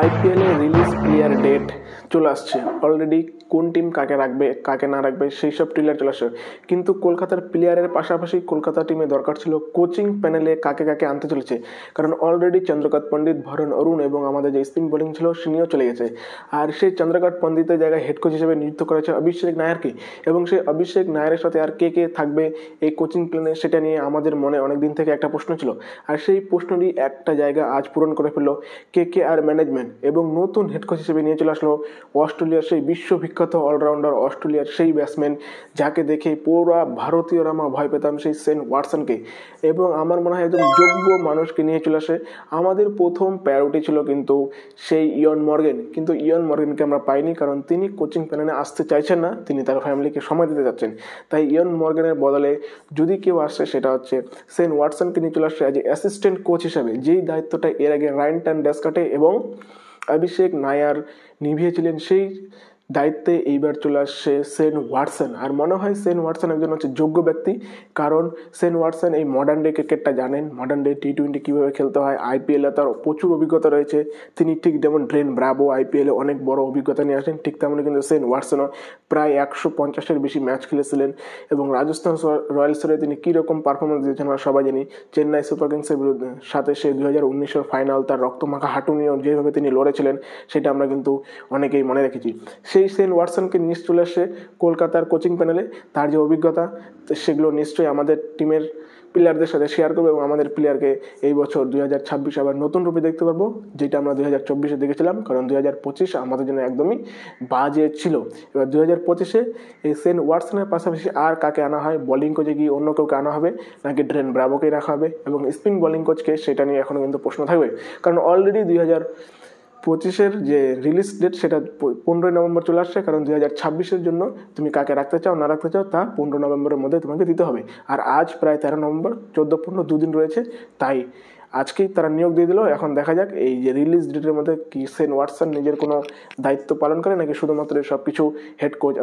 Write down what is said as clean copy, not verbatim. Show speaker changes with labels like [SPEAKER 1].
[SPEAKER 1] আইপিএলে release player date চলে আসছে অলরেডি। কোন টিম কাকে রাখবে কাকে না রাখবে সেই সব প্লেয়ার চলে আসছে, কিন্তু কলকাতার প্লেয়ারের পাশাপাশি কলকাতা টিমে দরকার ছিল কোচিং প্যানেলে কাকে কাকে আনতে চলেছে। কারণ অলরেডি চন্দ্রকান্ত পণ্ডিত, ভরণ অরুণ এবং আমাদের যে স্পিন বোলিং ছিল সিনিও চলে গেছে। আর সেই চন্দ্রকান্ত পণ্ডিতের জায়গায় হেড কোচ হিসেবে নিযুক্ত করেছে অভিষেক নায়ারকে, এবং সেই অভিষেক নায়ারের সাথে আর কে কে থাকবে এই কোচিং প্ল্যানে সেটা নিয়ে আমাদের মনে অনেক দিন থেকে একটা প্রশ্ন ছিল। আর সেই প্রশ্নটি একটা জায়গা আজ পূরণ করে ফেললো কে আর ম্যানেজমেন্ট, এবং নতুন হেড কোচ হিসেবে নিয়ে চলে আসলো অস্ট্রেলিয়ার সেই বিশ্ববিখ্যাত অলরাউন্ডার, অস্ট্রেলিয়ার সেই ব্যাটসম্যান যাকে দেখে পুরো ভারতীয়রা আমরা ভয় পেতাম, সেই সেন ওয়াটসনকে। এবং আমার মনে হয় একজন যোগ্য মানুষকে নিয়ে চলে আসে। আমাদের প্রথম প্রায়োরিটি ছিল কিন্তু সেই ইয়ন মর্গেন, কিন্তু ইয়ন মর্গেনকে আমরা পাইনি, কারণ তিনি কোচিং প্যানেলে আসতে চাইছেন না, তিনি তার ফ্যামিলিকে সময় দিতে যাচ্ছেন। তাই ইয়ন মর্গেনের বদলে যদি কেউ আসে সেটা হচ্ছে সেন ওয়াটসনকে নিয়ে চলে আসছে অ্যাজ এ অ্যাসিস্ট্যান্ট কোচ হিসাবে, যেই দায়িত্বটা এর আগে রায়ান ডেসকাটে এবং অভিষেক নায়ার নিভিয়েছিলেন। সেই দায়িত্বে এইবার চলে আসছে সেন ওয়াটসন। আর মনে হয় সেন ওয়াটসন একজন হচ্ছে যোগ্য ব্যক্তি, কারণ সেন ওয়াটসন এই মডার্ন ডে ক্রিকেটটা জানেন, মডার্ন ডে টি-20 কীভাবে খেলতে হয়, আইপিএলে তার প্রচুর অভিজ্ঞতা রয়েছে। তিনি ঠিক যেমন ড্রেন ব্রাভো আইপিএলে অনেক বড় অভিজ্ঞতা নিয়ে আসেন, ঠিক তেমনি কিন্তু সেন ওয়াটসনও প্রায় 150-এর বেশি ম্যাচ খেলেছিলেন। এবং রাজস্থান রয়্যালসের তিনি কীরকম পারফরমেন্স দিয়েছেন আমরা সবাই জানি। চেন্নাই সুপার কিংসের বিরুদ্ধে সাথে সে 2019-এর ফাইনাল, তার রক্তমাখা হাঁটু নিয়েও যেভাবে তিনি লড়েছিলেন সেটা আমরা কিন্তু অনেকেই মনে রেখেছি। সেই সেন ওয়াটসনকে নিয়ে চলে আসে কলকাতার কোচিং প্যানেলে। তার যে অভিজ্ঞতা সেগুলো নিশ্চয়ই আমাদের টিমের প্লেয়ারদের সাথে শেয়ার করবে, এবং আমাদের প্লেয়ারকে এই বছর 2026 আবার নতুন রূপে দেখতে পারবো, যেটা আমরা 2024-এ দেখেছিলাম। কারণ 2025 আমাদের জন্য একদমই বাজে ছিল। এবার 2025-এ এই সেন ওয়াটসনের পাশাপাশি আর কাকে আনা হয়, বোলিং কোচে কি অন্য কেউকে আনা হবে নাকি ড্রেন ব্রাভোকেই রাখা হবে, এবং স্পিন বোলিং কোচকে সেটা নিয়ে এখনও কিন্তু প্রশ্ন থাকবে। কারণ অলরেডি 2025-এর যে রিলিজ ডেট সেটা 15 নভেম্বর চলে আসছে। কারণ 2026-এর জন্য তুমি কাকে রাখতে চাও না রাখতে চাও তা 15 নভেম্বরের মধ্যে তোমাকে দিতে হবে। আর আজ প্রায় 13 নভেম্বর, 14-15 দুদিন রয়েছে। তাই আজকেই তারা নিয়োগ দিয়ে দিল। এখন দেখা যাক এই যে রিলিজ ডেটের মধ্যে কি সেন ওয়াটসন নিজের কোনো দায়িত্ব পালন করে নাকি শুধুমাত্র সব কিছু হেড কোচ